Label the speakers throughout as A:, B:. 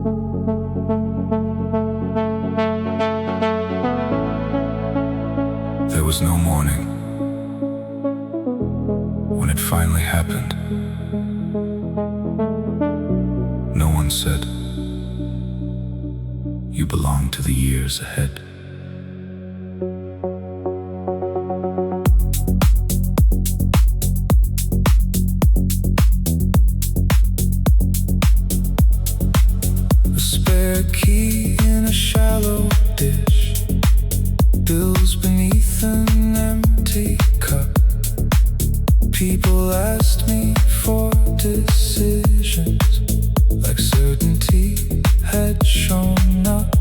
A: There was no morning when it finally happened. No one said, "You belong to the years ahead." A spare key in a shallow dish, bills beneath an empty cup. People asked me for decisions, like certainty had shown up.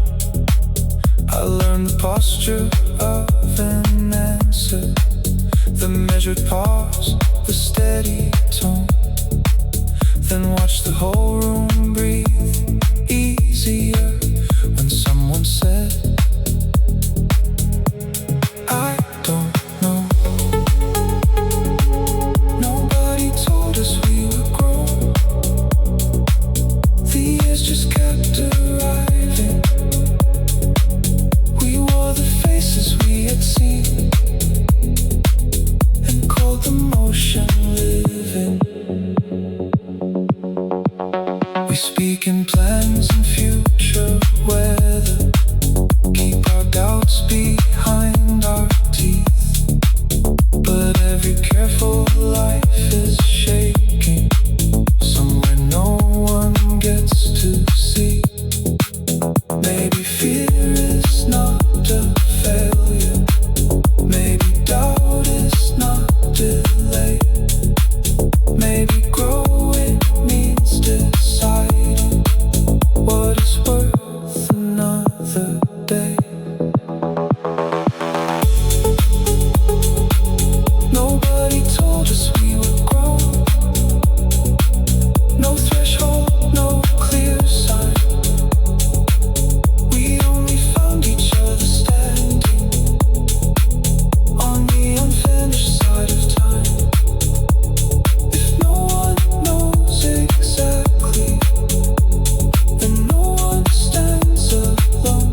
A: I learned the posture of an answer, the measured pause, the steady tone. Then watched the whole room breathe easier when someone said, "I don't know." Nobody told us we were grown. The years just kept arriving. We wore the faces we had seen and called the motion living. We speak in plans and future weather, keep our doubts behind our teeth. But every careful life is shaking, somewhere no one gets to see. Maybe fear is not a failure, maybe doubt is not delay. Maybe growing means deciding what is worth another day. Nobody told us we were grown. No threshold, no clear sign. We only found each other standing on the unfinished side of time. If no one knows exactly, then no one stands alone.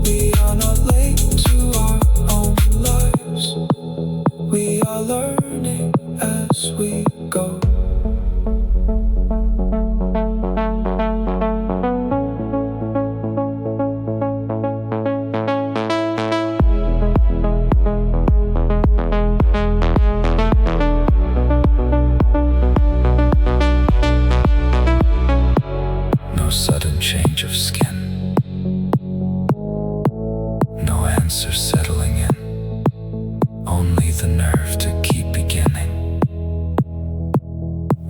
A: We are not late to our own lives. We are learning as we go. No sudden change of skin, no answer settling in, only the nerve to keep beginning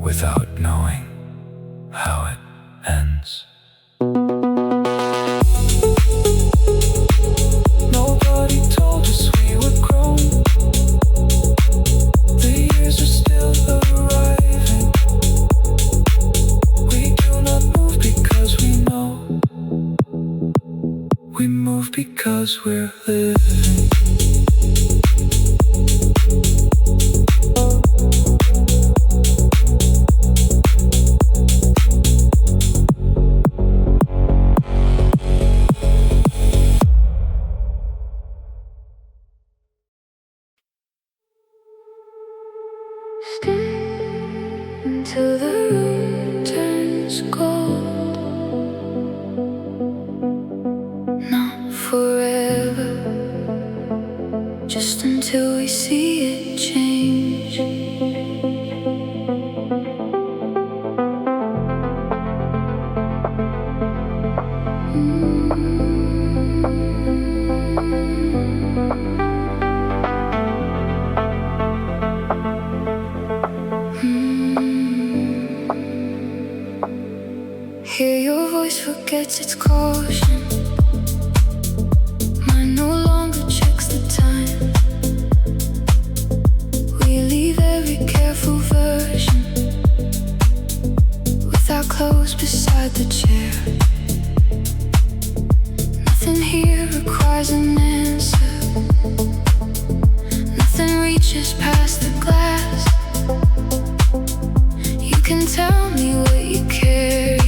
A: without knowing how it ends. Nobody told us we were grown. The years are still arriving. We do not move because we know. We move because we're living.
B: Until the room turns cold. Not forever, just until we see it change. Hear your voice forgets its caution. Mine no longer checks the time. We leave every careful version with our clothes beside the chair. Nothing here requires an answer. Nothing reaches past the glass. You can tell me what you carry.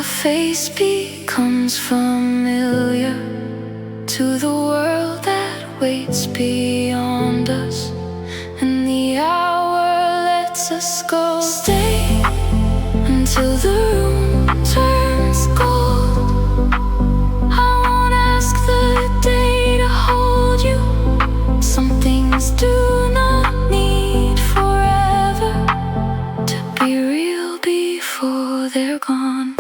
B: face becomes familiar to the world that waits beyond us, and the hour lets us go. Stay until the room turns gold. I won't ask the day to hold you. Some things do not need forever to be real before they're gone.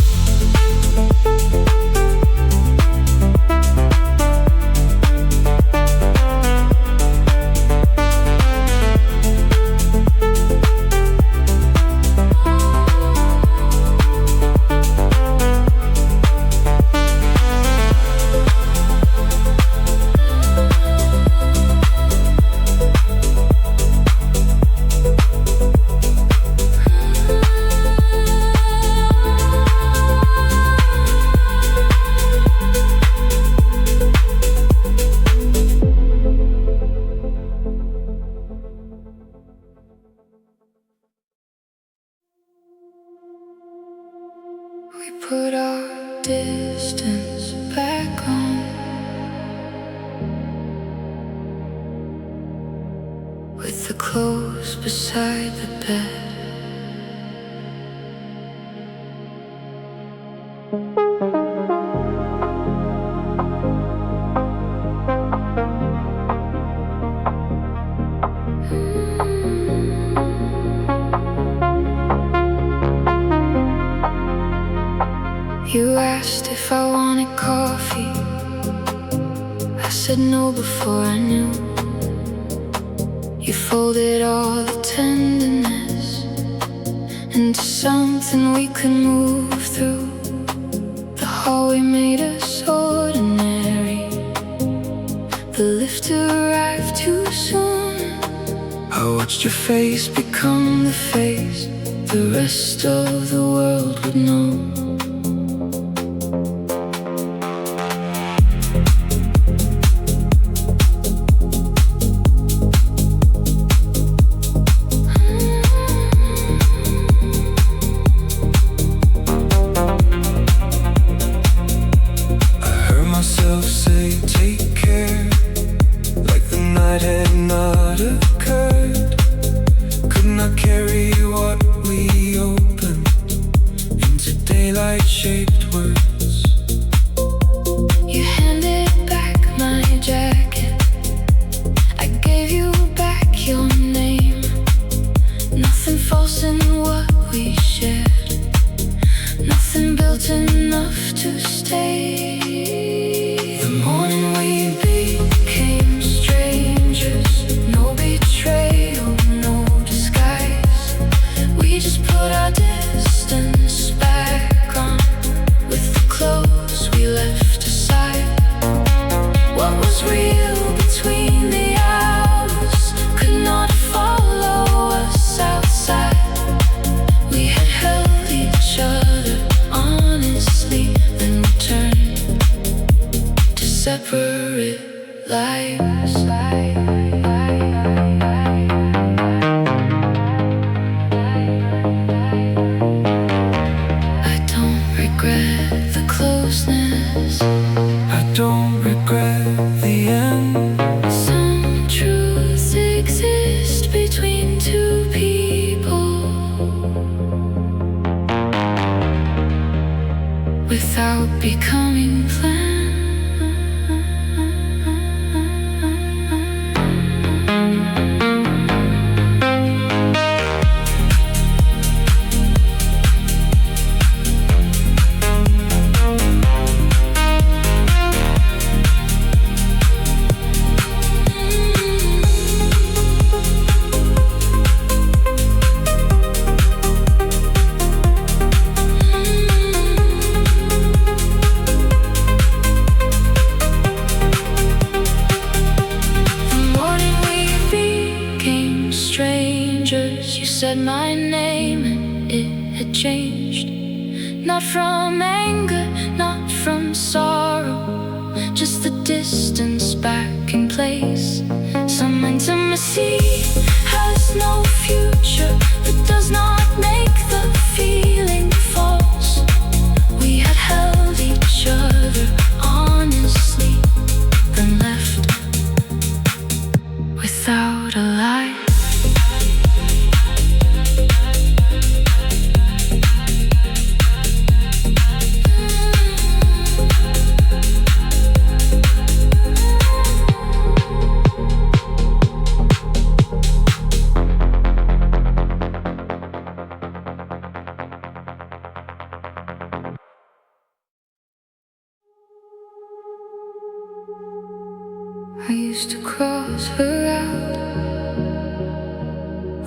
B: We put our distance back on, with the clothes beside the bed. You asked if I wanted coffee. I said no before I knew. You folded all the tenderness into something we could move through. The hallway made us ordinary. The lift arrived too soon. I watched your face become the face the rest of the world would know.
A: Shaped words.
B: You handed back my jacket. I gave you back your name. Nothing false in what we shared. Nothing built enough to stay. The morning we became strangers. No betrayal, no disguise. We just put our distance back on, with the clothes we left aside. What was real between the hours could not follow us outside. We had held each other honestly, then returned to separate lives.
A: I don't regret the end.
B: Some truths exist between two people without becoming planned. You said my name and it had changed. Not from anger, not from sorrow, just the distance back in place. Some intimacy has no future, but does not make the feeling false. We alive. I used to cross her out.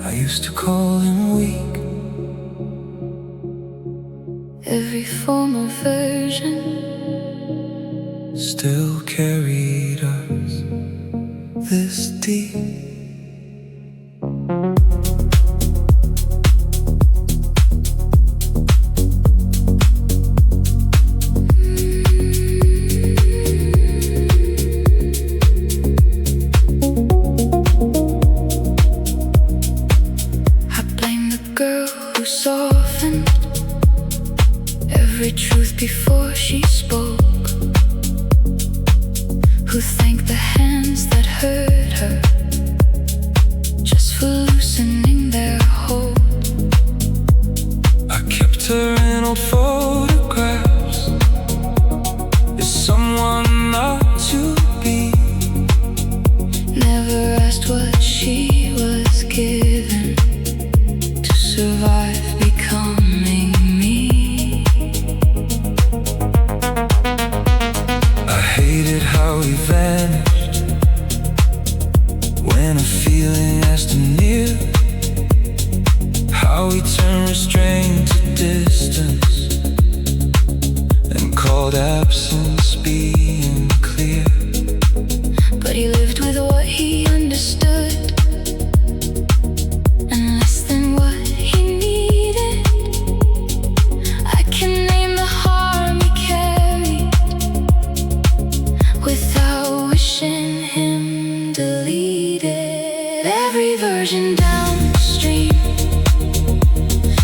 A: I used to call him weak.
B: Every form of version
A: Still carried us this deep.
B: Softened every truth before she spoke, who thanked the hands that hurt her just for loosening their hold.
A: I kept her in old photographs as someone not to be.
B: Never asked what she was given to survive becoming me.
A: I hated how he vanished when a feeling asked him near, how he turned restraint to distance and called absence being clear.
B: But he lived with what he understood and less than what he needed. I can name the harm he carried without wishing him deleted. Every version downstream,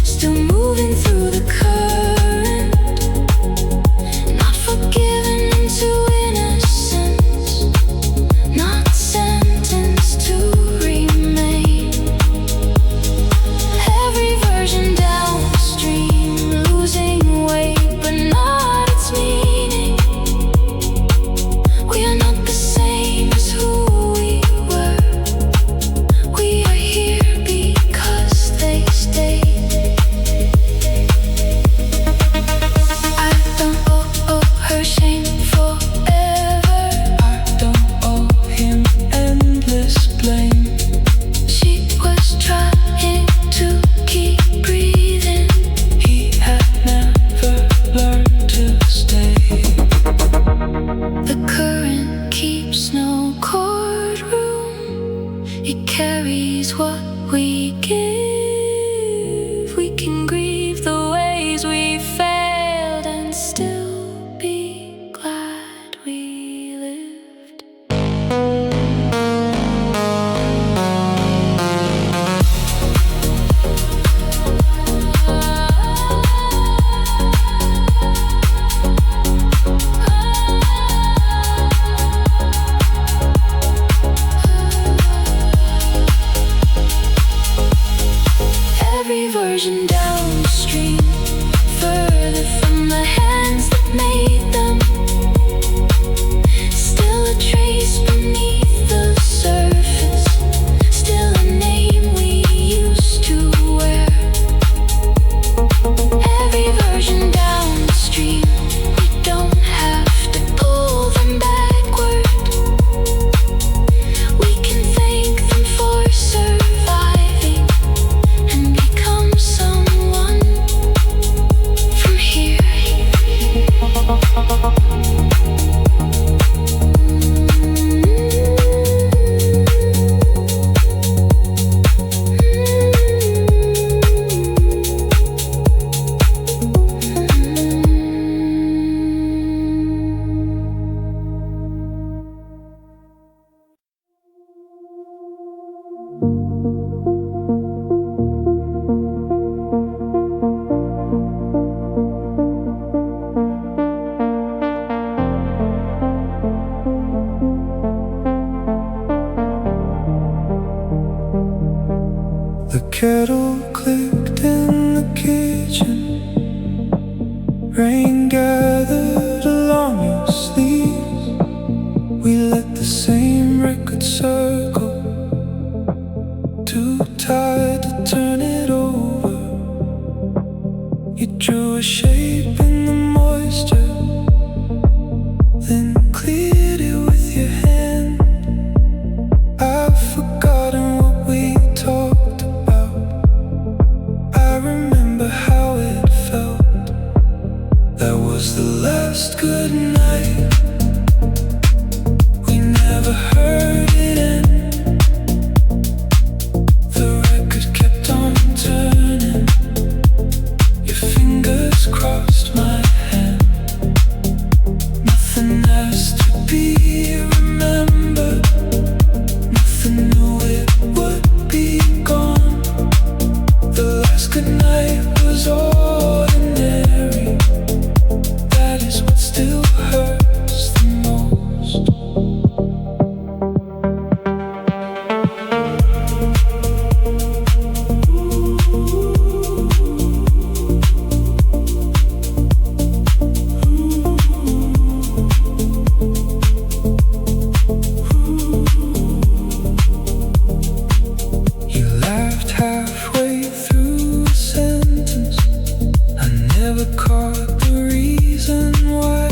B: still moving through the current, not forgiven into innocence, not sentenced to remain. Every version downstream, losing weight but not its meaning. We are not the same as who we were. We are here because they stayed. I don't owe her shame forever.
A: I don't owe him endless blame.
B: She was trying to keep breathing.
A: He had never learned to stay.
B: The current keeps no courtroom. It carries what we give. We can grieve the ways we failed and still be glad we lived.
A: kettle clicked in the kitchen. Rain gathered along your sleeves. We let the same record circle, too tired to turn it over. You drew a shape in the moisture, then cleared it with your hand. I've forgotten what we talked about. I remember how it felt. That was the last good night. We never heard it end. The record kept on turning. Your fingers crossed my hand. Nothing has to be remembered. Nothing knew it would be gone. The last good night was ordinary. That is what still hurts the most. You laughed halfway through a sentence. I never caught the reason why.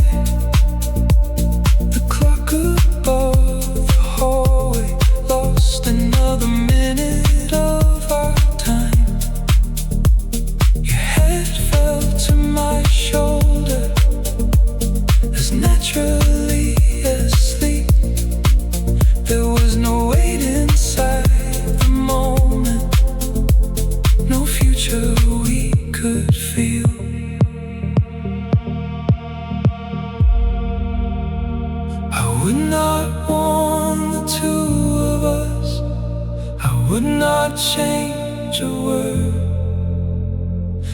A: The clock above the hallway lost another minute of our time. Your head fell to my shoulder, as naturally as sleep. There was no weight inside the moment, no future we could feel. I would not warn the two of us. I would not change a word.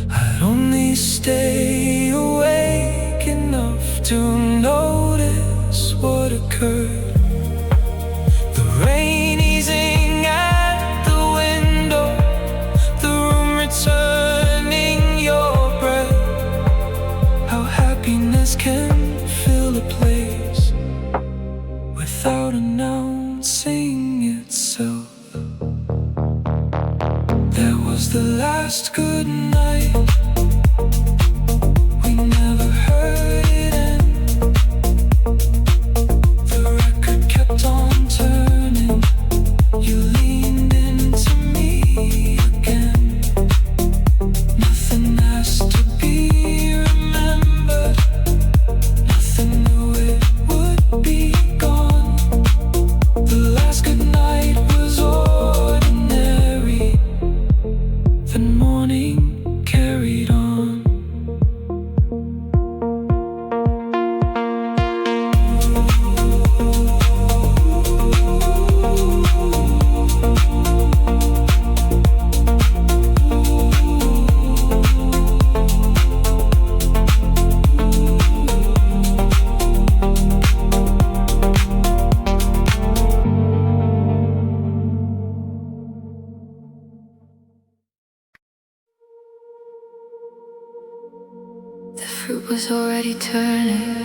A: I'd only stay awake enough to notice what occurred. The rain easing at the window, the room returning your breath. How happiness can fill a place without announcing itself. That was the last good night. We never heard it end. The record kept on turning. You leaned into me again. Nothing has to be remembered. Nothing knew it would be gone. The last good night was ordinary. Then morning carried on. The fruit was already turning.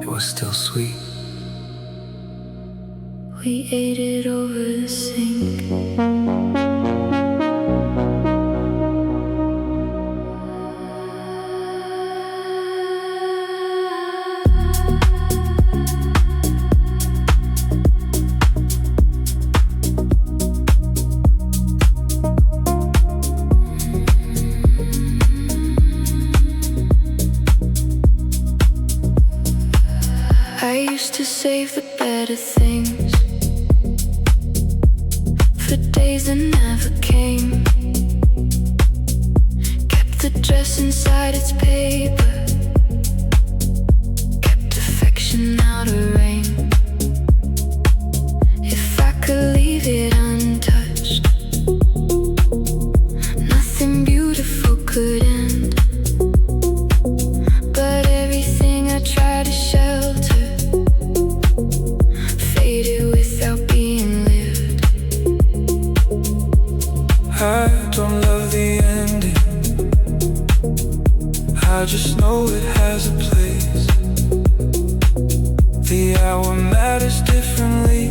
A: It was still sweet. We ate it over the sink. I used to save the better things for days that never came. Kept the dress inside its paper, kept affection out of rain. If I could leave it untouched, nothing beautiful could end. But everything I tried to shelter faded without being lived. know it has a place. The hour matters differently,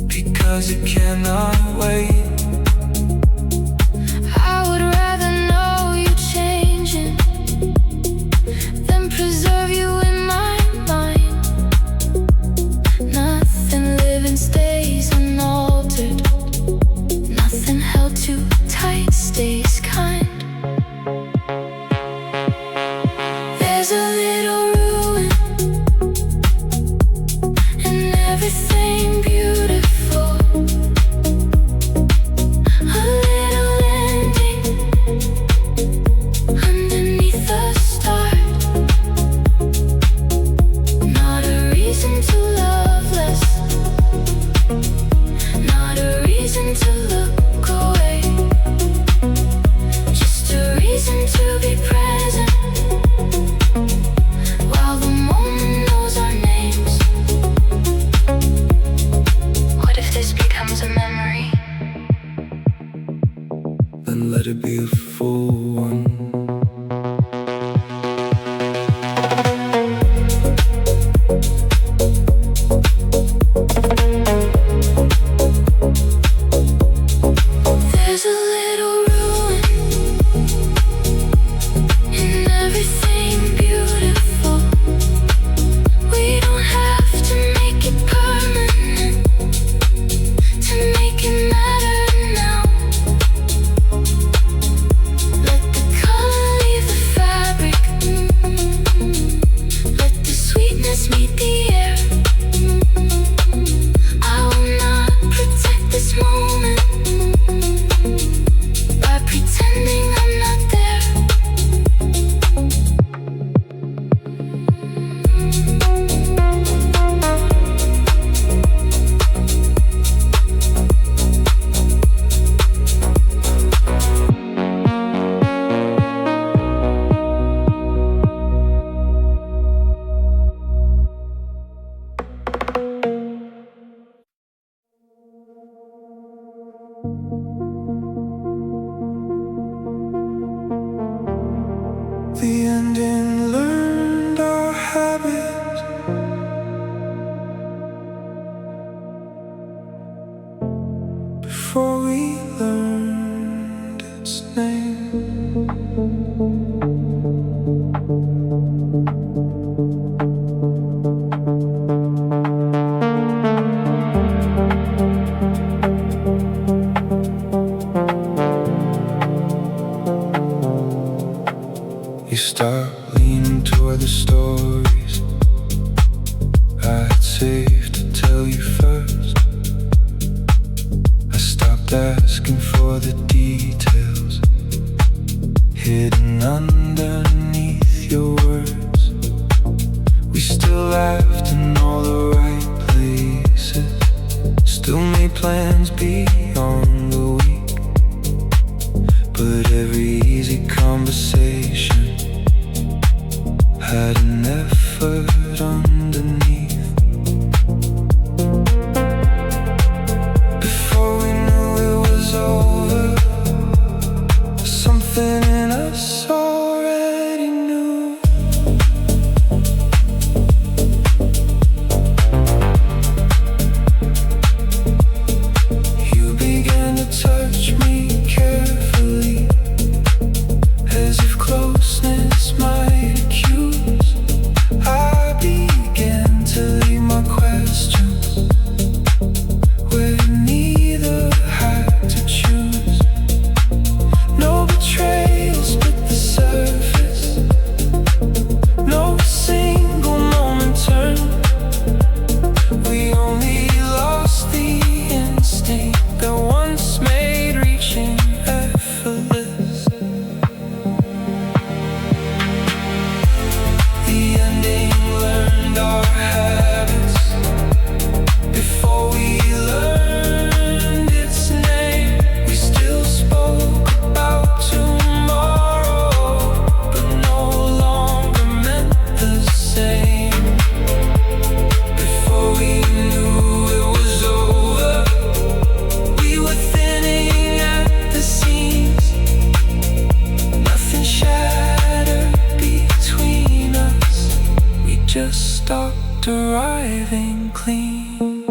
A: because it cannot wait.
B: I would rather know you changing than preserve you in my mind. Nothing living stays unaltered. Nothing held too tight stays kind. There's a little ruin and everything beautiful. A little ending underneath the start. Not a reason to love less, not a reason to look away, just a reason to be present while the moment knows our names. What if this becomes a memory?
A: Then let it be a full one.
B: There's a little ruin in everything beautiful. We don't have to make it permanent to make it matter now. Let the color leave the fabric. Let the sweetness meet the air. I will not protect this moment by pretending I'm not there.
A: The ending learned our habits. Before we learned its name. You start leaning toward the stories I had saved to tell you first. I stopped asking for the details hidden underneath your words. We still laughed in all the right places, still made plans beyond the week. But every easy conversation had an effort underneath. Before we knew it was over, something in us already knew. You driving clean.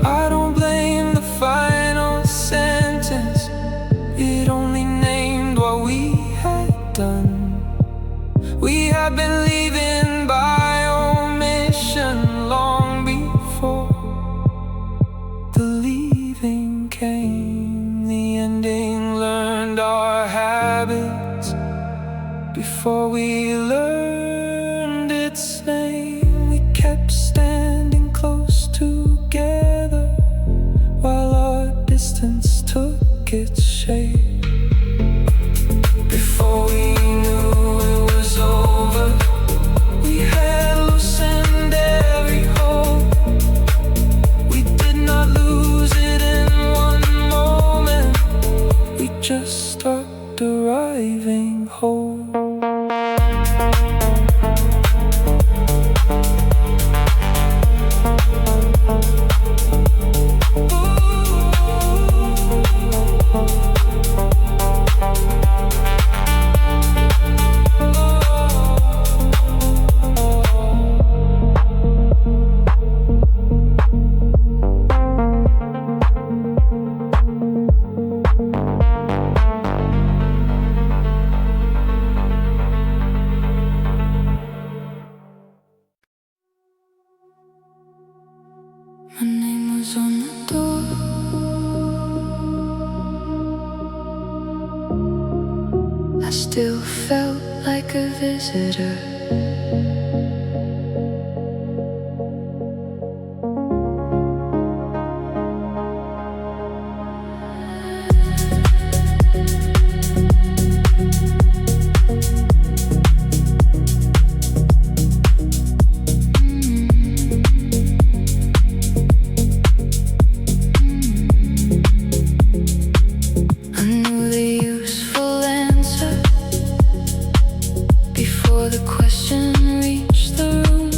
A: I don't blame the final sentence. It only named what we had done. We had been leaving by omission long before the leaving came. The ending learned our habits before we learned its name. We kept standing close together while our distance took its shape. Before we knew it was over, we had loosened every hold. We did not lose it in one moment. We just stopped arriving whole. My name was on the door. I still felt like a visitor. I knew the useful answer before the question reached the room.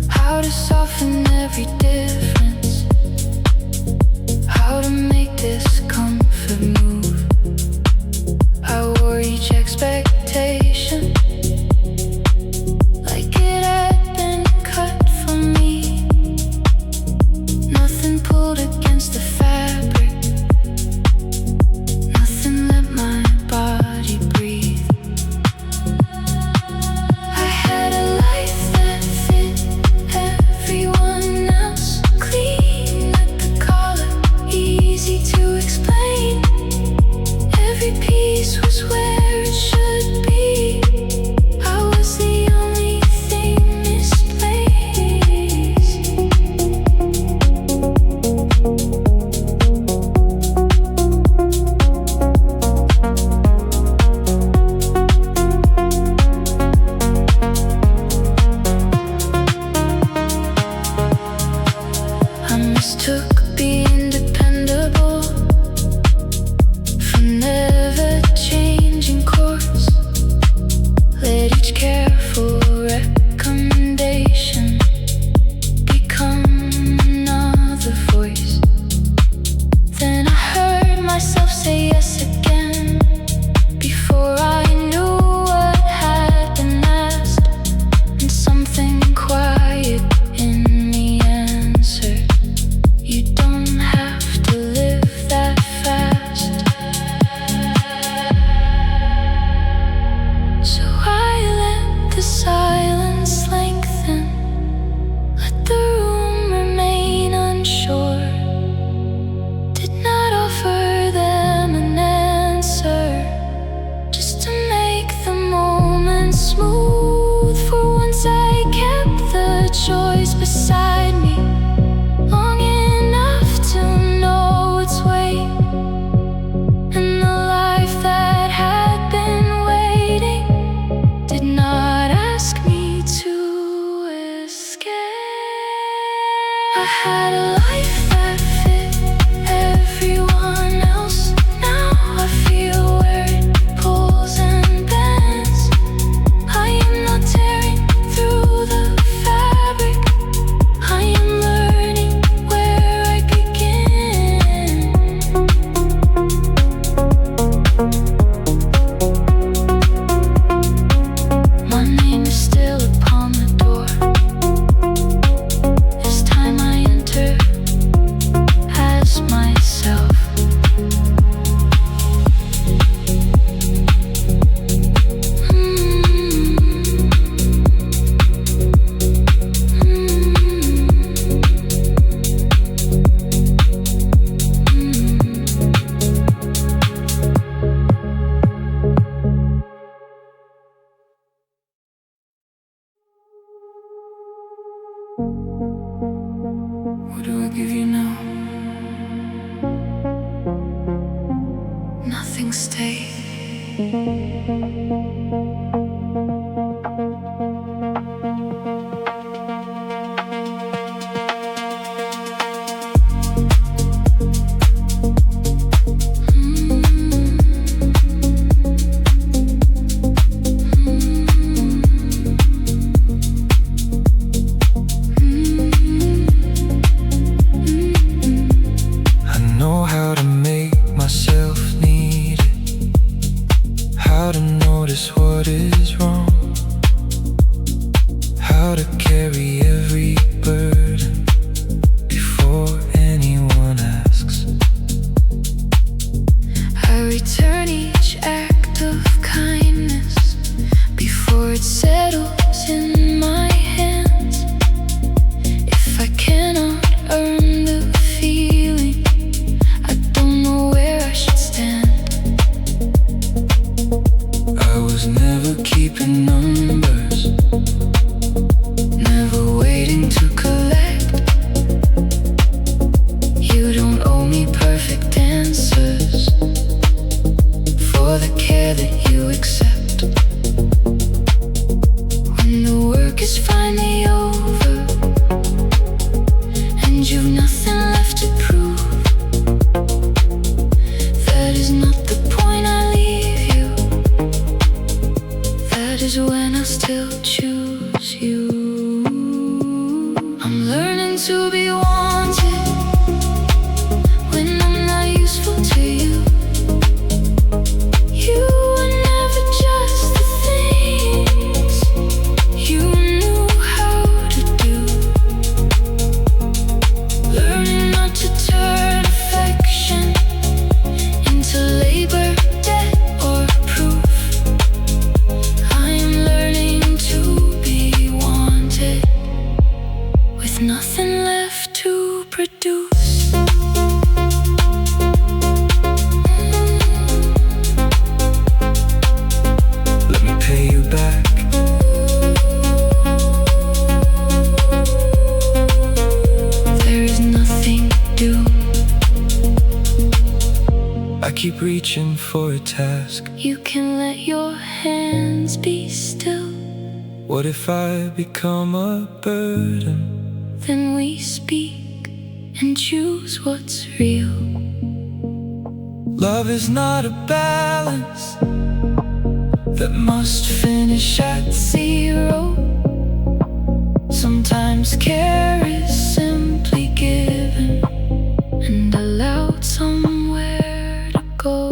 A: How to soften every difference, how to make discomfort move. I wore each expectation like it had been cut for me. Nothing pulled against the fabric, nothing let my body breathe. I had a life that fit everyone else, clean like the collar, easy to explain. Every piece was where it should be. I was the only thing misplaced. I mistook being dependable for never changing course. Let each careful recommendation become another voice. Then I heard myself say yes again before I knew what had been asked. And something quiet in me answered, you don't have to live that fast. So I let the silence lengthen, let the room remain unsure. Did not offer them an answer, just to make the moment smooth. For once I kept the choice beside me long enough to know its weight. And the life that had been waiting did not ask me to escape. I had a life that fit everyone else. Now I feel where it pulls and bends. I am
B: What do I give you now? Nothing stays.
A: Keep reaching for a task.
B: You can let your hands be still.
A: What if I become a burden?
B: Then we speak and choose what's real.
A: Love is not a balance that must finish at zero. Sometimes care is simply given and allowed somewhere to go.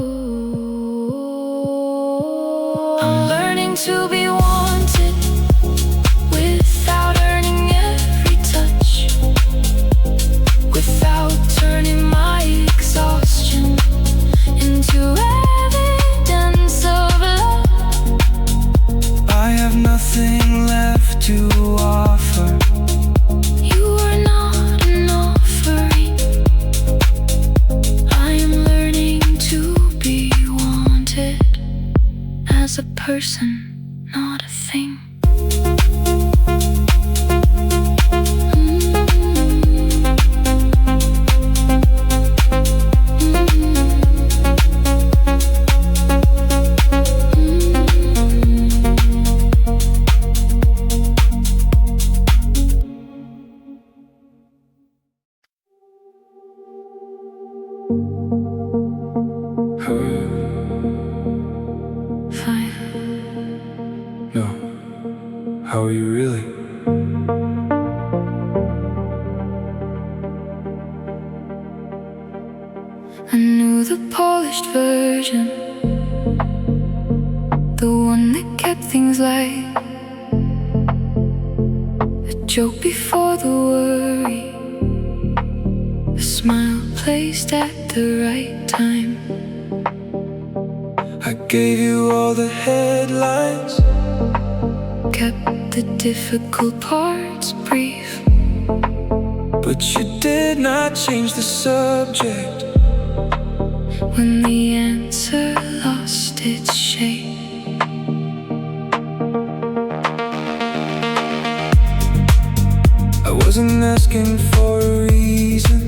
A: I'm learning to be wanted without earning every touch, without turning my exhaustion into evidence of love. I have nothing left to offer.
B: You are not an offering. I am learning to be wanted as a person, not a thing. Fine.
A: No. How are you really?
B: I knew the polished version, the one that kept things light, a joke before the worry, a smile placed at the right time.
A: I gave you all the headlines,
B: Kept the difficult parts brief.
A: but you did not change the subject.
B: When the answer lost its shape,
A: I asking for a reason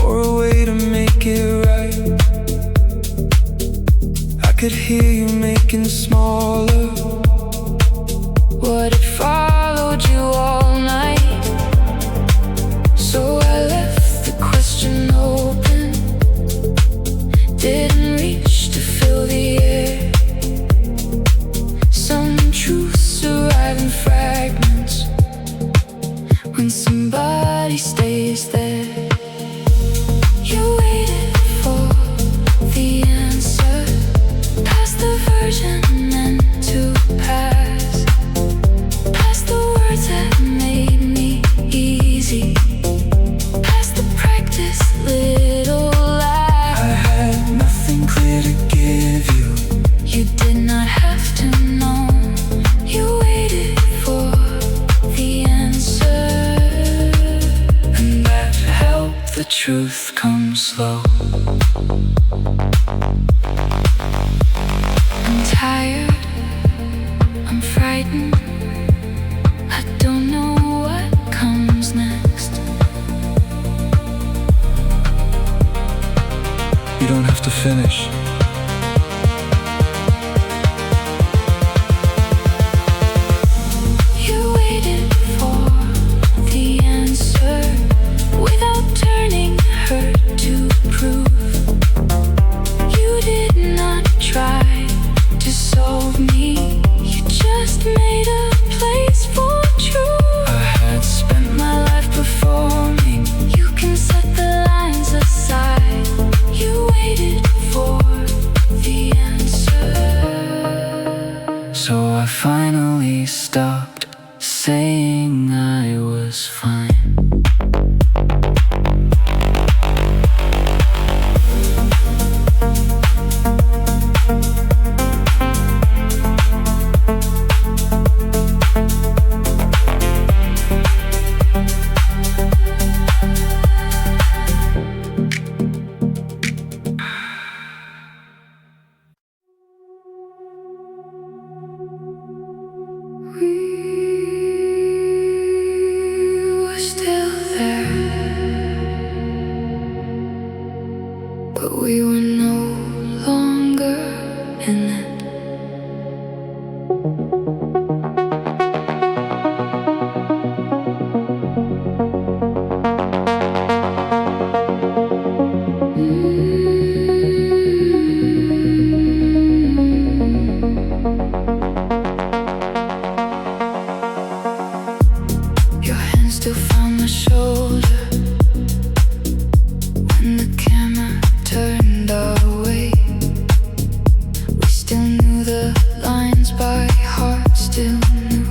A: or a way to make it right. I could hear you making smaller what had followed you all night. So I left the question open, didn't reach to fill the air. Some truths arrive in fragments when somebody stays there. You waited for the answer, past the version meant to pass, past the words that made me easy, past the practice little laugh. I had nothing clear to give you. You did not have to know. You waited for the answer, and that helped the truth come slow. I'm tired, I'm frightened, I don't know what comes next.
C: You don't have to finish.
A: You waited for the answer without turning hurt to proof. You did not try to solve me, you just made a place for truth. I had spent my life performing, you can set the lines aside. You waited for the answer. So I finally stopped saying I was fine. We were still there, but we were no longer in it. Your hand still found my shoulder when the camera turned our way. We still knew the lines by heart, still knew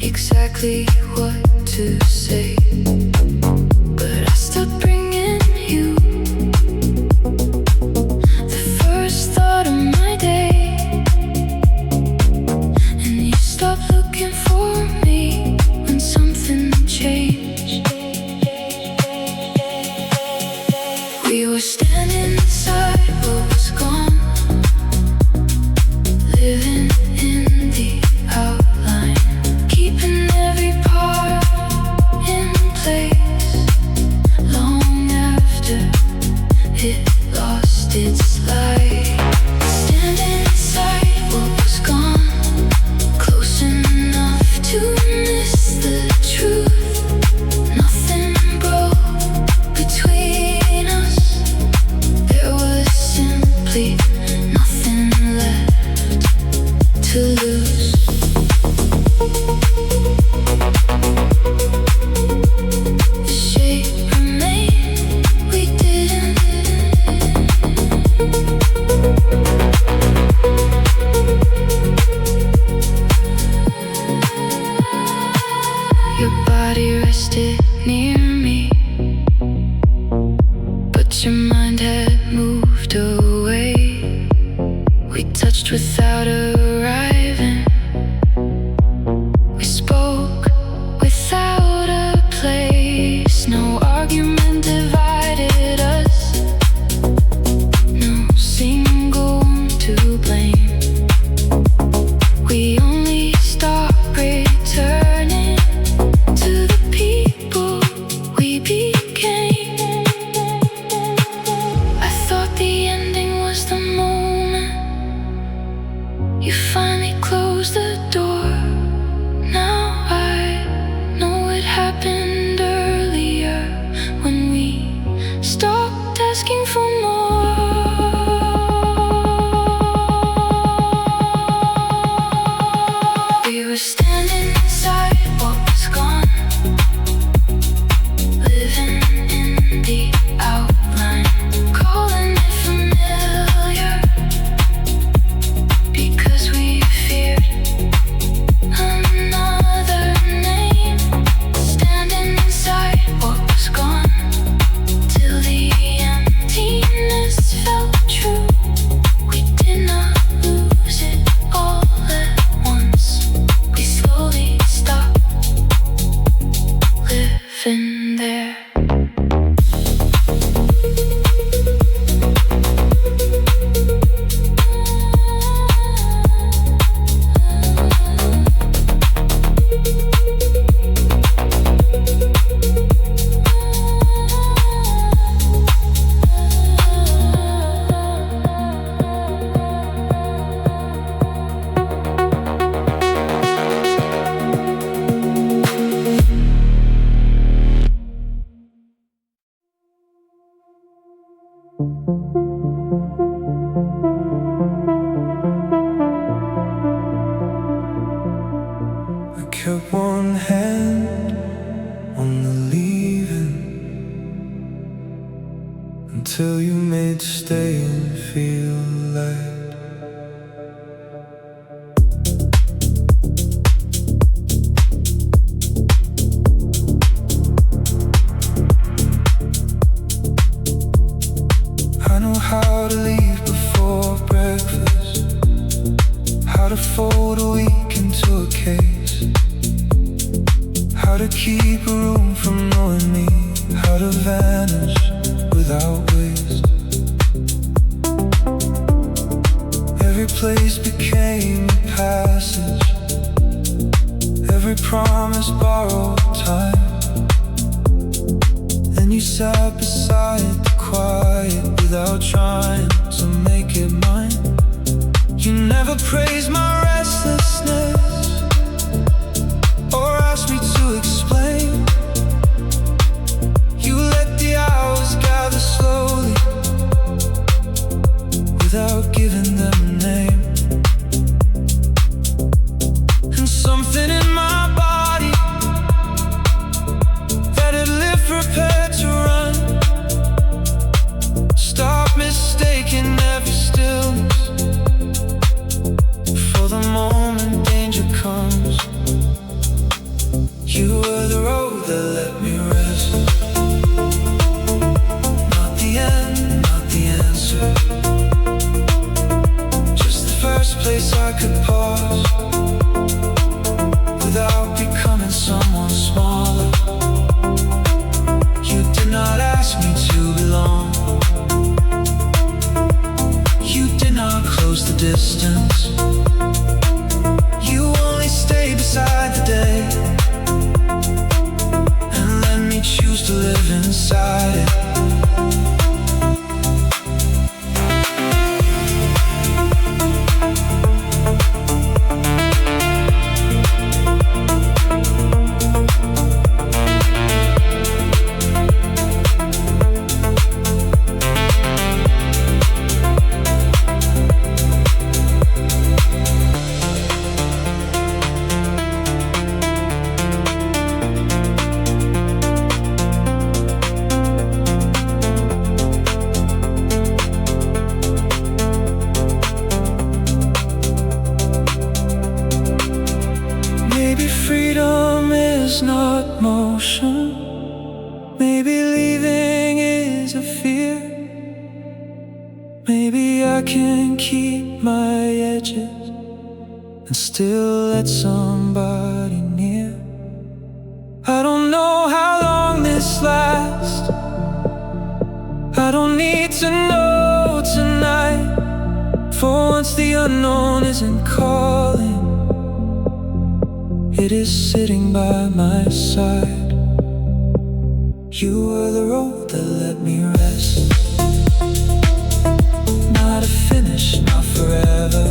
A: exactly what to say. But I stopped bringing you the first thought of my day, and you stopped looking for me when something changed. We were standing inside what was gone, living in the outline, keeping every part in place long after it lost its light. Standing inside what was gone, close enough
B: were standing inside what was gone, living in the outline, calling it familiar, because we feared another name. Standing inside what was gone, till the emptiness felt true. We did not lose it all at once. We slowly stopped living there.
A: I kept one hand on the leaving until you made staying feel light. I know how to leave before breakfast, how to fold a week into a case, how to keep a room from knowing me, how to vanish without waste. Every place became a passage, every promise borrowed time, and you sat beside the quiet without trying to make it mine. You never praised my restlessness or asked me to explain. You let the hours gather slowly without giving them a name. And something in my body that had lived prepared to run, stop mistaking every stillness for the moment danger comes. You were the road that let me rest, not the end, not the answer, just the first place I could pause without becoming someone smaller. You did not ask me to belong, you did not close the distance, you only stayed beside the day and let me choose to live inside it. Maybe freedom is not motion, maybe leaving is a fear, maybe I can keep my edges and still let somebody near. I don't know how long this lasts, I don't need to know tonight, for once the unknown isn't calling, it is sitting by my side. You were the road that let me rest, not a finish, not forever,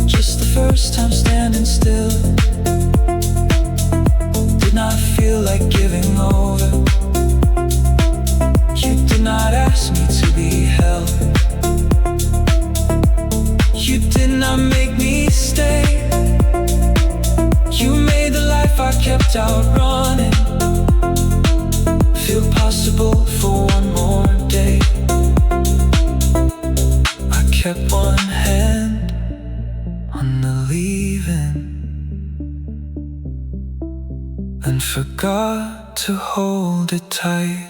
A: just the first time standing still. Did not feel like giving over, you did not ask me to be held, you did not make me stay. on the leaving and forgot to hold it tight.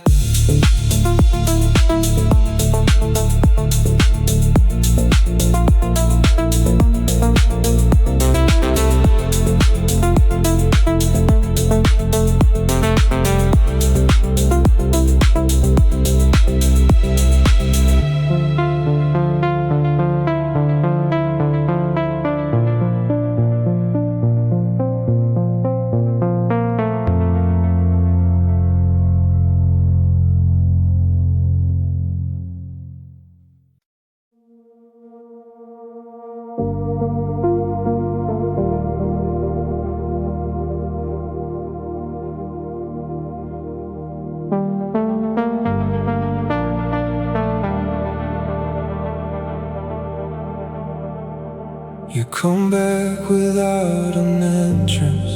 A: You come back without an entrance,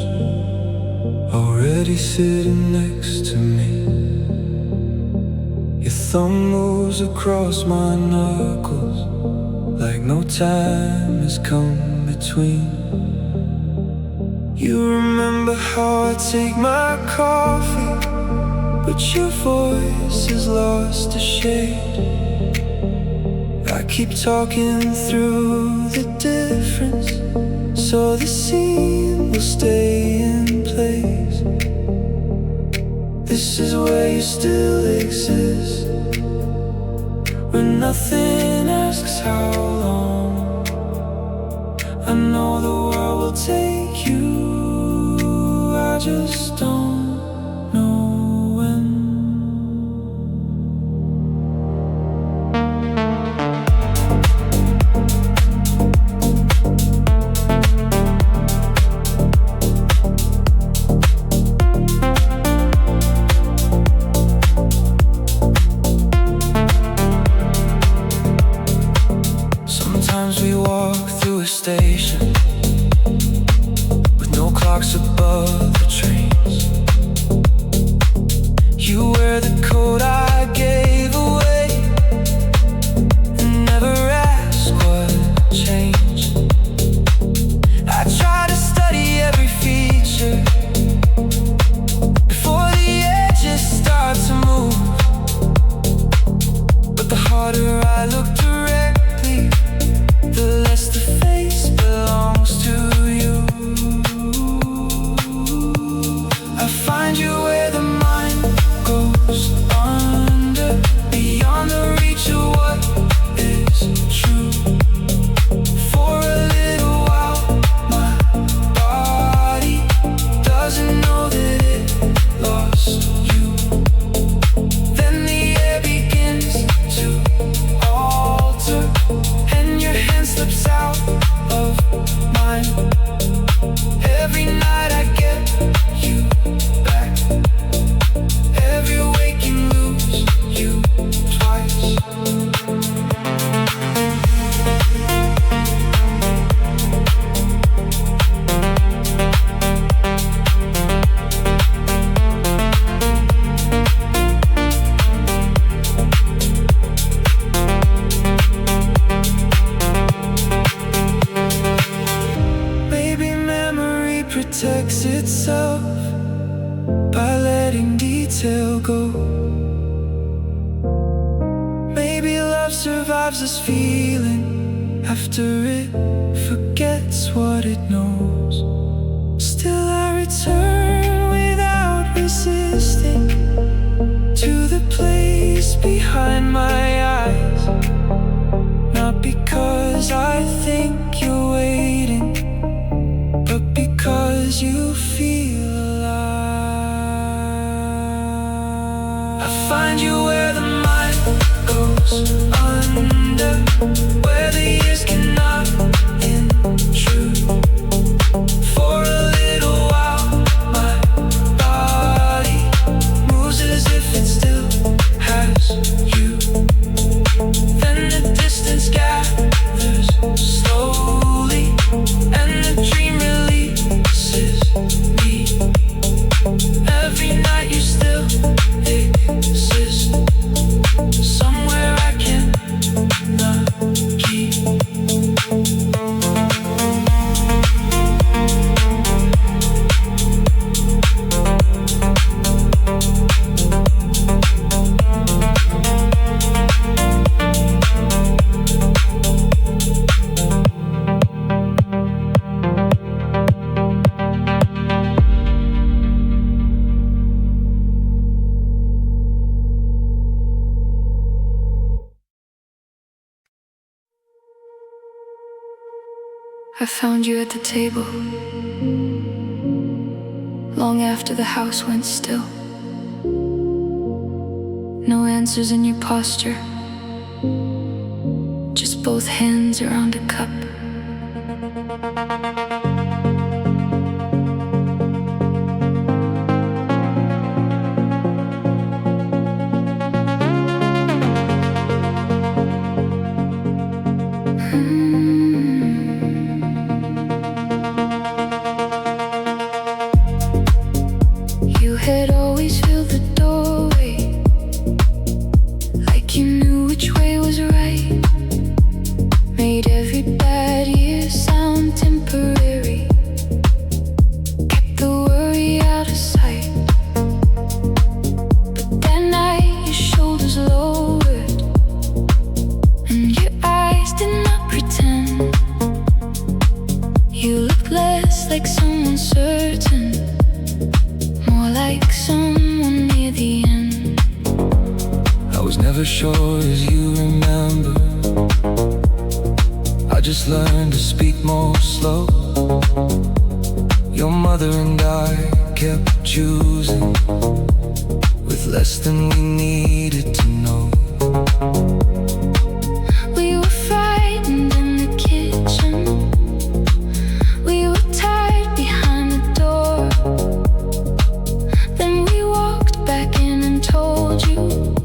A: already sitting next to me. Your thumb moves across my knuckles like no time has come between. You remember how I take my coffee, but your voice has lost a shade. I keep talking through the difference, so the scene will stay in place. This is where you still exist, where nothing asks how long. I know the world will take you, I just don't know when. Sometimes we walk through a station with no clocks above the trains. You wear the coat I gave away and never ask what changed. I try to study every feature before the edges start to move, but the harder I look directly, the less the face belongs to you. I find you where the mind goes under, beyond the reach of what is true. For a little while, my body doesn't know that it lost you. Then the air begins to alter, and your hand slips out of mine. Every night I get you back, every waking lose you twice. Maybe memory protects itself by letting detail go. Maybe love survives this feeling after it forgets what it knows. Still I return without resisting to the place behind my eyes. Not because I think you're waiting, but because you feel alive. I find you where the mind goes under, where the years cannot intrude. For a little while, my body moves as if it still has you.
B: I found you at the table, long after the house went still. No answers in your posture, just both hands around a cup. You had always filled the doorway, like you knew which way was right. Made every bad year sound temporary, kept the worry out of sight. But that night your shoulders lowered, and your eyes did not pretend. You looked less like someone certain, more like someone near the end.
C: I was never sure, as you remember. I just learned to speak more slow. Your mother and I kept choosing, with less than we needed to know.
B: We were frightened in the kitchen, we were tied behind the door. Then we walked back in and told you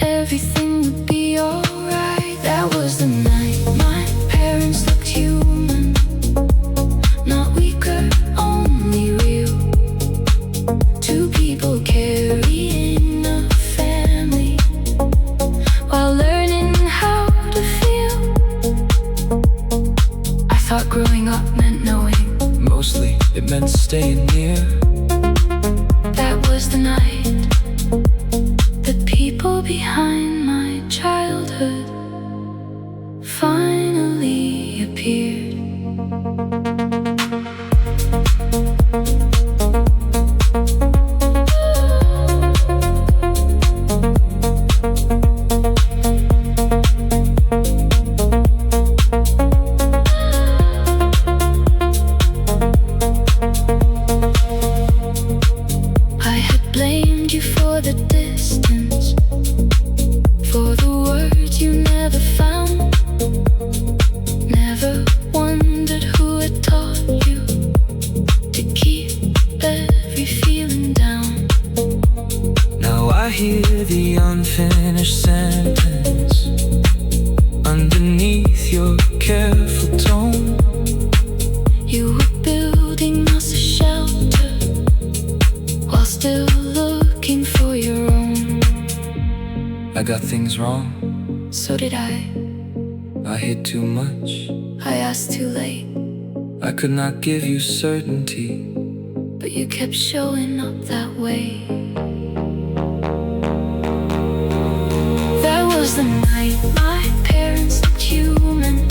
B: everything would be alright. That was the night my parents looked human, not weaker, only real. Two people carrying a family while learning how to feel. I thought growing up meant knowing.
C: Mostly, it meant staying near.
B: That was the night the people behind my childhood finally appeared. I had blamed you for the distance, for the words you never found. Never wondered who had taught you to keep every feeling down.
C: Now I hear the unfinished sentence underneath your careful tone.
B: You were building us a shelter while still looking for your own.
C: I got things wrong,
B: So did I
C: hid too much.
B: I asked too late,
C: I could not give you certainty.
B: but you kept showing up that way. That was the night my parents looked human,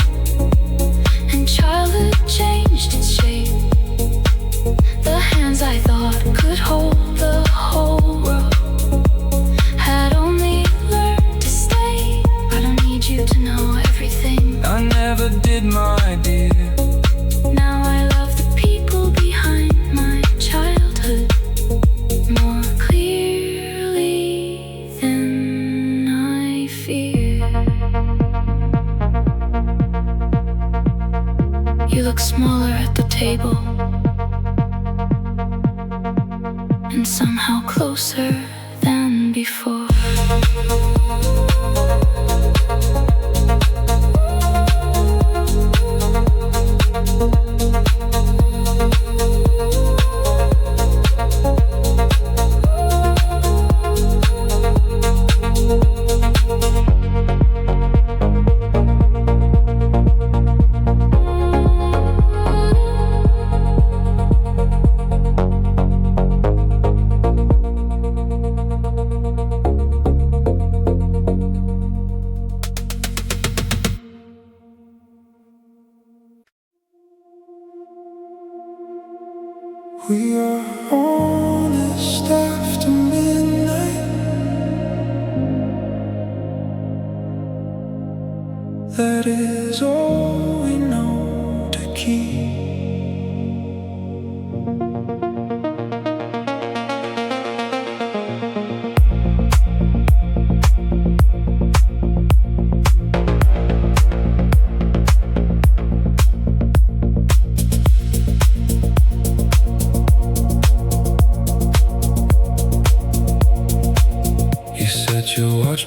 B: and childhood changed its shape. The hands I thought could hold the whole world had only learned to stay. I don't need you to know everything.
C: I never did, my dear.
B: Now I love the people behind my childhood more clearly than I feared. You look smaller at the table, and somehow closer than before.
A: We are honest after midnight. That is all we know together.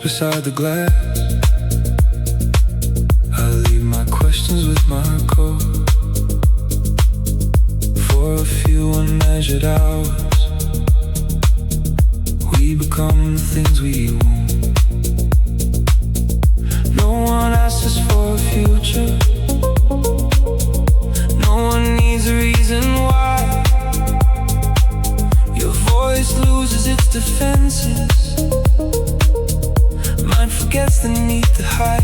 C: beside the glass. I leave my questions with my core. For a few unmeasured hours, we become the things we want. No one asks us for a future. No one needs a reason why. Your voice loses its defenses. Mine forgets the need to hide.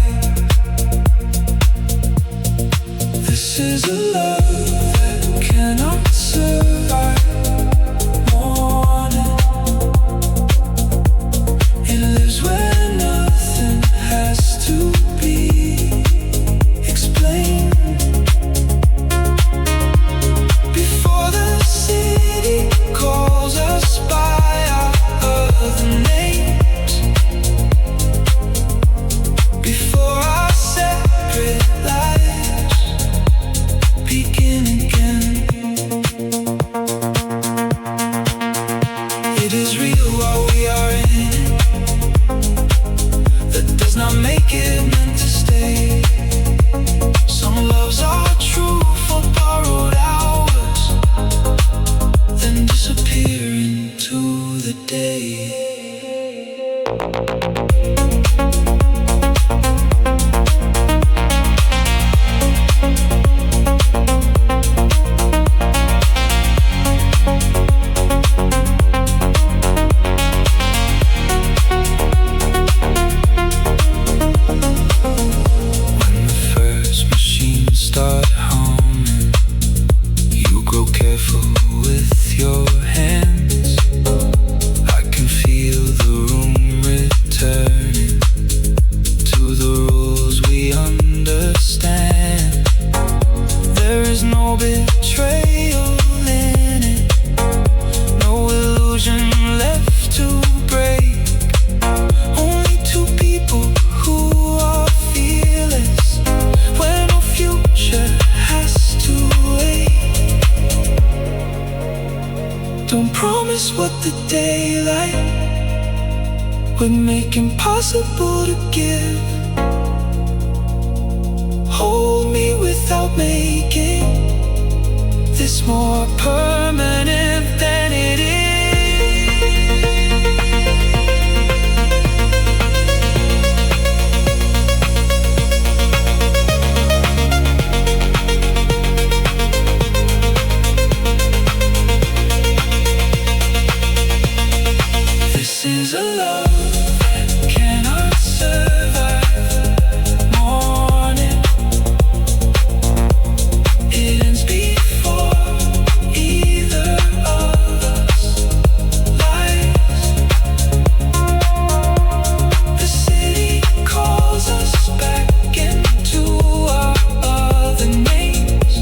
C: This is a love that cannot survive. Morning, it lives where nothing has to be explained. Before the city calls us by our other names, before our separate lives begin again. It is real while we are in it. That does not make it meant to stay. Some loves are true for borrowed hours, then disappear into the day. When the first machines start humming, you grow careful with your hands. I can feel the room returning to the rules we understand. There is no betrayal in it, no illusion left to break. Only two people who are fearless when our future has to wait. Don't promise what the daylight would make impossible to give. Hold me without making this more permanent than it is. This is a love that cannot survive. Morning, it ends before either of us lies. The city calls us back into our other names,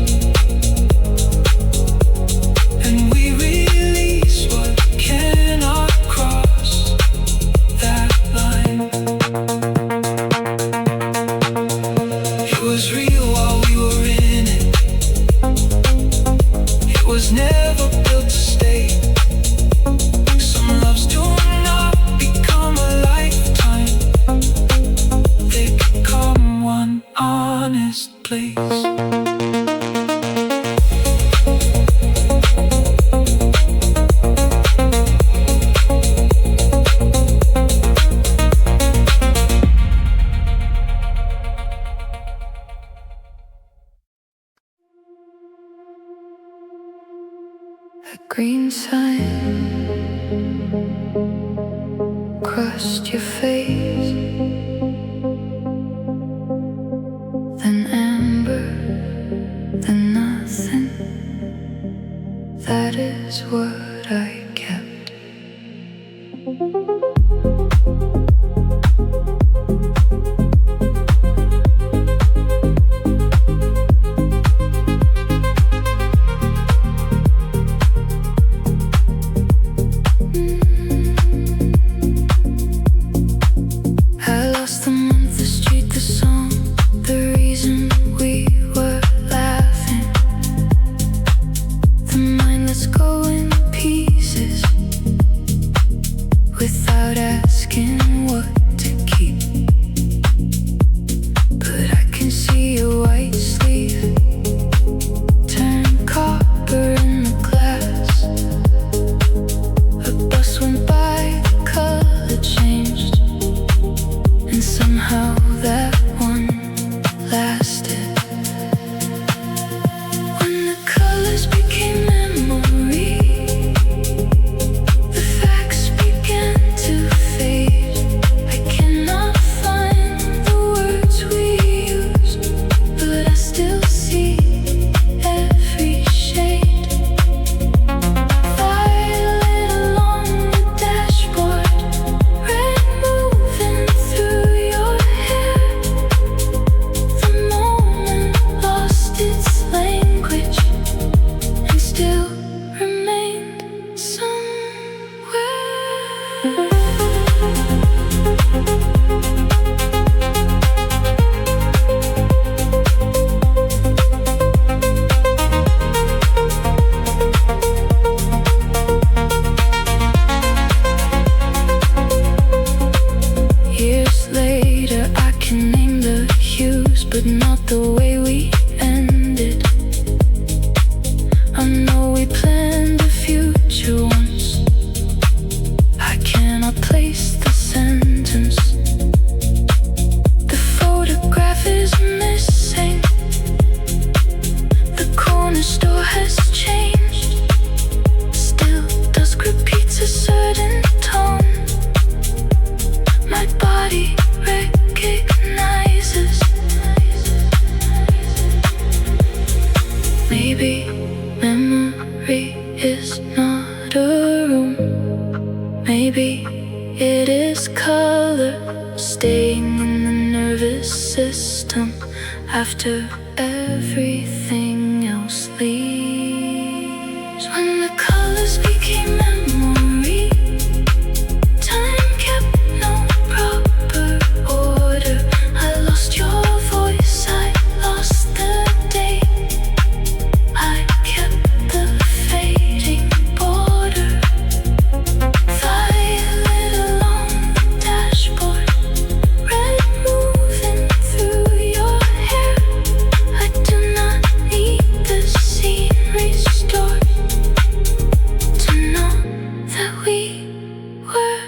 C: and we release what cannot cross that line. It was real while we were in it. It was never built to stay. Some loves do not become a lifetime. They become one honest place.
B: A green sign crossed your face, then amber, then nothing. That is what I kept. I lost the month, the street, the song, the reason we were laughing. The mind let's go in pieces without asking what to keep. store has changed. Still, dusk repeats a certain tone. My body recognizes. Maybe memory is not a room. Maybe it is color staying in the nervous system after everything else leaves. When the colors became memory, time kept no proper order. I lost your voice, I lost the day. I kept the fading border. Violet along the dashboard, red moving through your hair. I do not need the scene restored to know that we were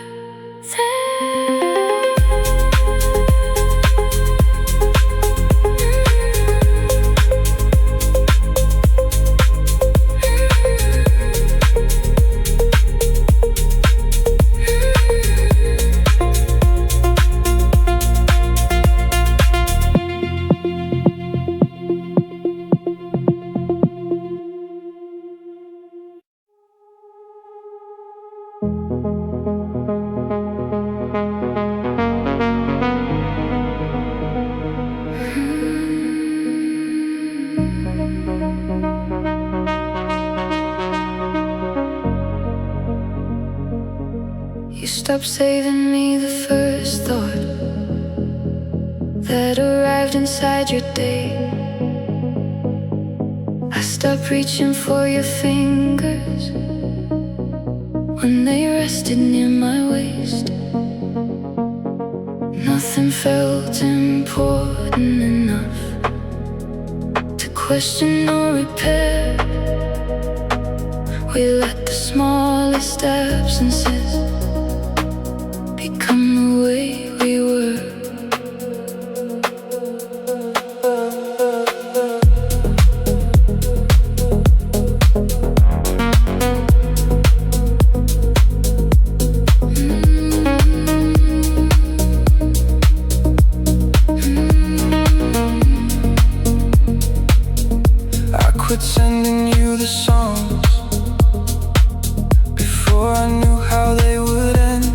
B: You stopped saving me the first thought that arrived inside your day. I stopped reaching for your fingers when they rested near my waist. Nothing felt important enough to question or repair. We let the smallest absences become the way we were.
C: I quit sending you the songs before I knew how they would end.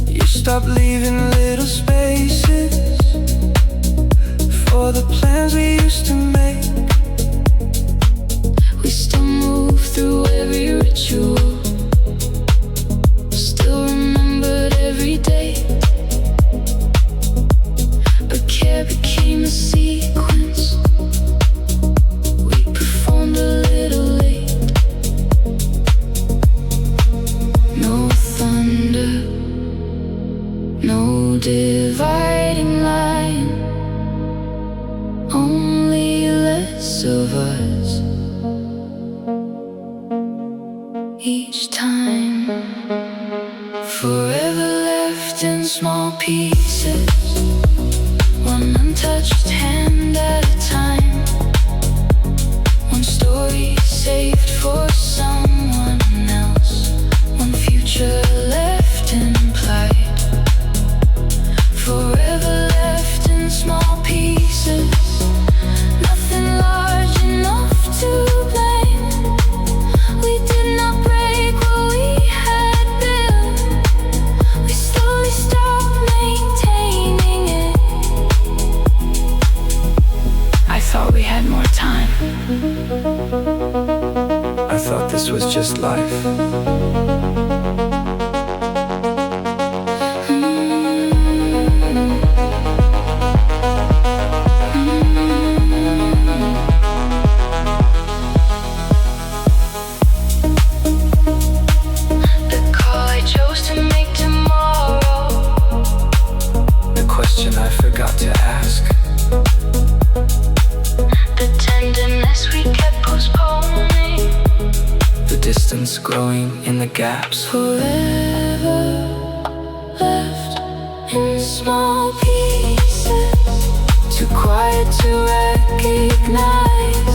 C: You stopped leaving little spaces for the plans we used to make.
B: We still move through every ritual, still remembered every day. But care became a sequence. We performed a little late. No thunder, no dividing line, only less of us each time. Forever left in small pieces, one untouched hand at a time. One story saved for someone else, one future left implied. Forever left in small pieces, nothing large enough to blame. We did not break what we had built. We slowly stopped maintaining it. I thought we had more time.
C: I thought this was just life.
B: The call I chose to make tomorrow,
C: The question I forgot to ask.
B: the tenderness we kept postponing.
C: The distance growing in the gaps.
B: Forever left in small pieces,
C: Too quiet to recognize.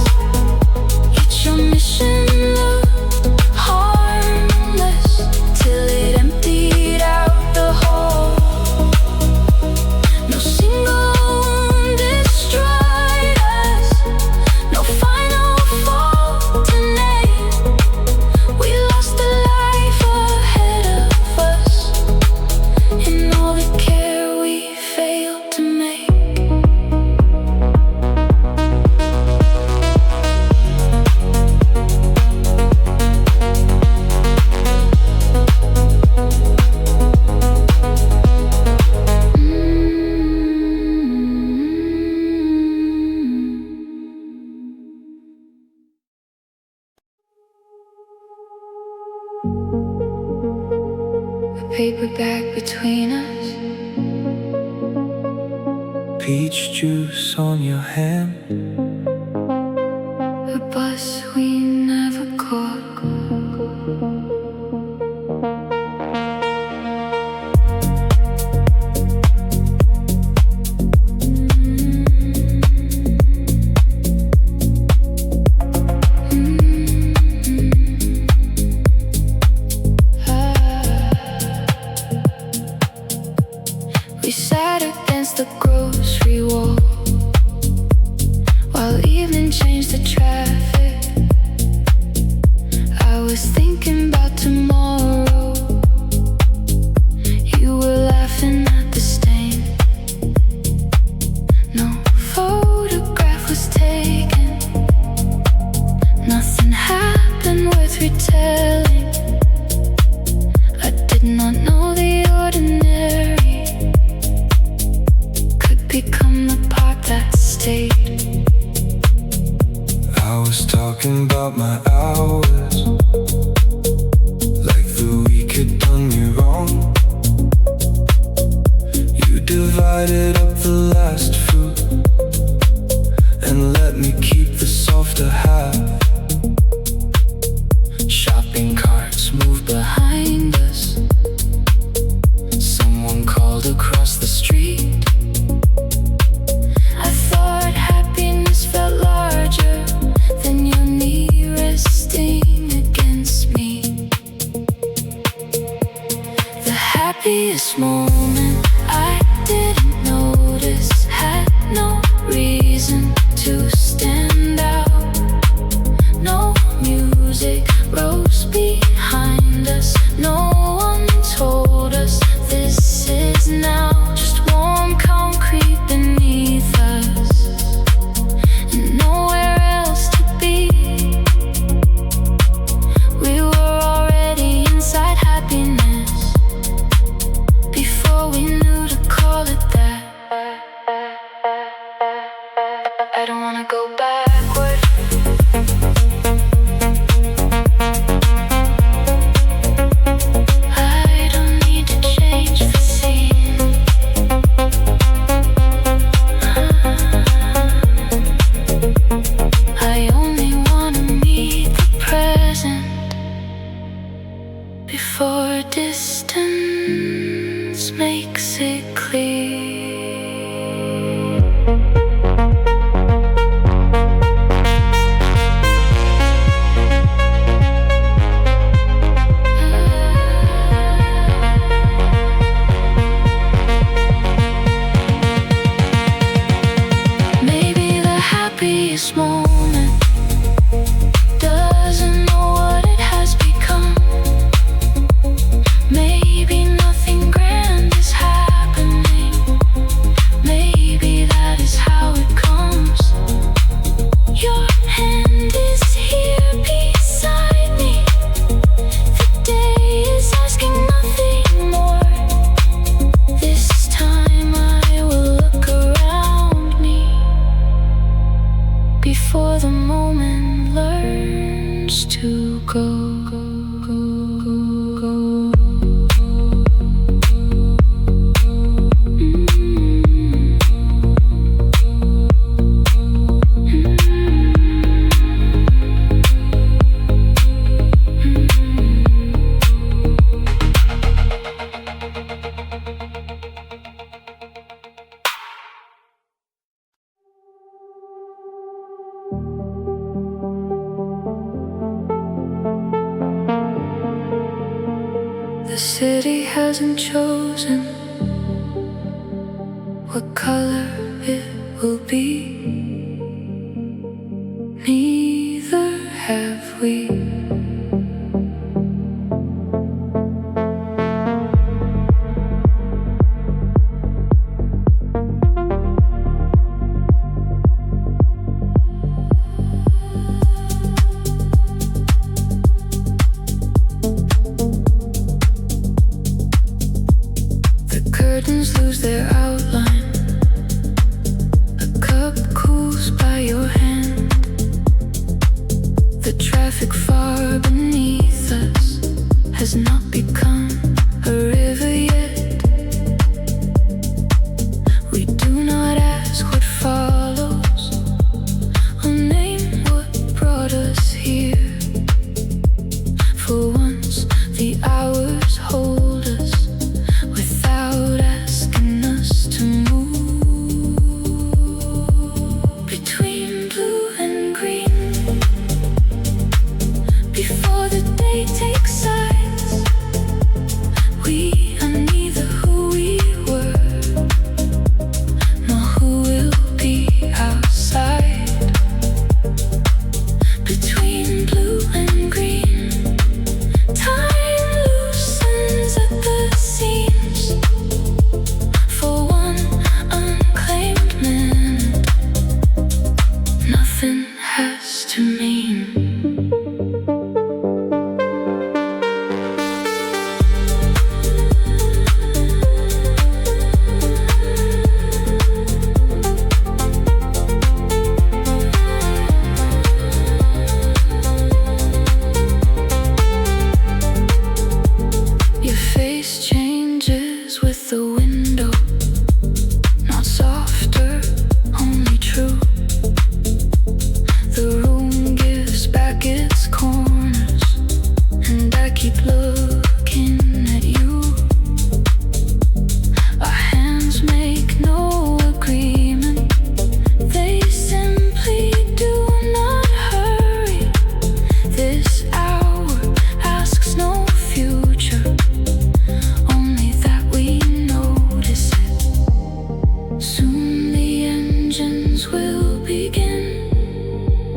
B: paperback between us.
C: Peach juice on your hand.
B: A bus we never caught. We sat against the grocery wall while evening changed the traffic. I was thinking about tomorrow. You were laughing at the stain. No photograph was taken. Nothing happened worth retelling. I did not know the ordinary become the part that stayed.
C: I was talking about my hours, like the week had done me wrong. You divided up the last fruit and let me keep the softer half. Shopping carts moved behind us. Someone called across the street. Felt larger than your knee resting against me.
B: The happiest moment I didn't notice, had no reason to stand out. No music rose behind us. No one told us this is now. Just warm concrete beneath us. Nowhere else to be. We were already inside happiness before we knew to call it that. I don't wanna go backward. I don't need to change the scene. I only wanna meet the present before distance makes it clear. Maybe the happiest moment doesn't know what it has become. Maybe nothing grand is happening. Maybe that is how it comes. Your hand is here beside me. The day is asking nothing more. This time I will look around me before the moment learns to go. The city hasn't chosen what color it will be. Neither have we. Curtains lose their outline. A cup cools by your hand. The traffic fog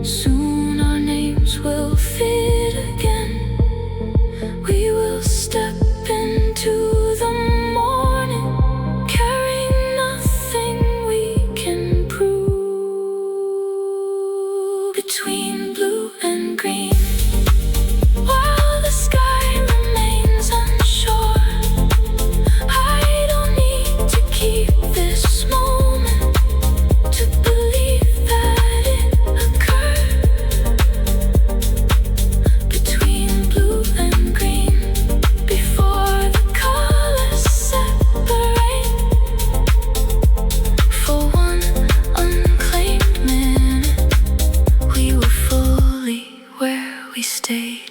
B: Soon our names will fit again. We will step into the morning, carrying nothing we can prove. Between blue and green, while the sky remains unsure, I don't need to keep this moment to believe that it occurred. Between blue and green, before the colors separate, for one unclaimed minute, we were fully where we stayed.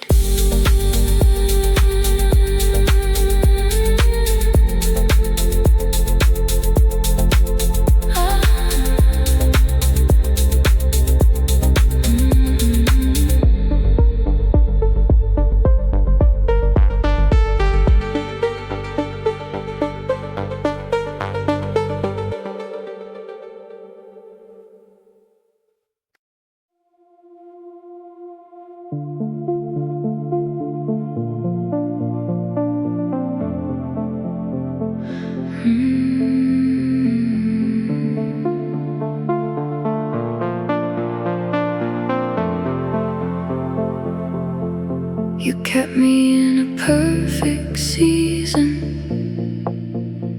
B: You kept me in a perfect season,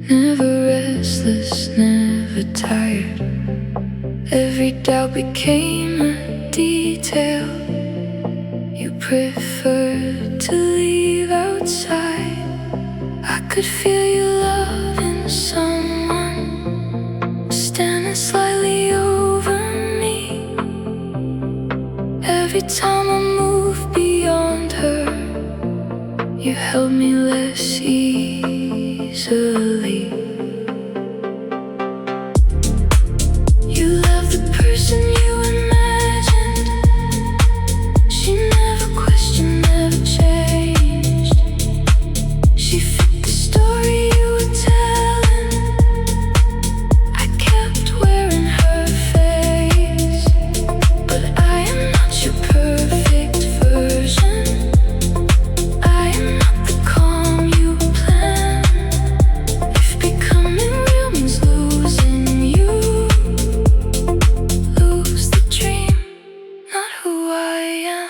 B: never restless, never tired. Every doubt became a detail you preferred to leave outside. I could feel your love in someone standing slightly over me. Every time I moved beyond her, you held me less easily. You left the person you imagined. She never questioned, never changed. She fit the story you were telling. I kept wearing her face, but I am not your perfect version. I am not the calm you plan. If becoming real means losing you, lose the dream, not who I am.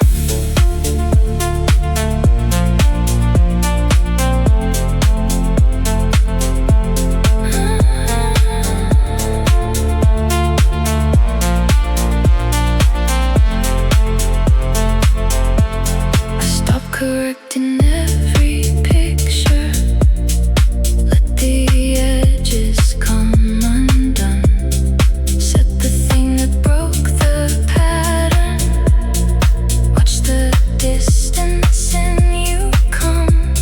B: I stopped correcting every picture, let the edges come undone. Set the thing that broke the pattern. Watch the distance in you come.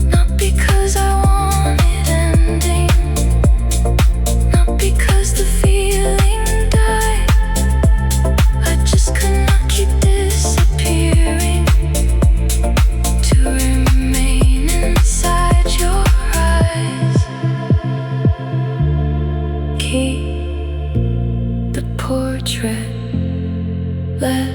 B: Not because I wanted ending, not because the feeling died. I just could not keep disappearing, to remain inside your eyes. Keep the portrait, let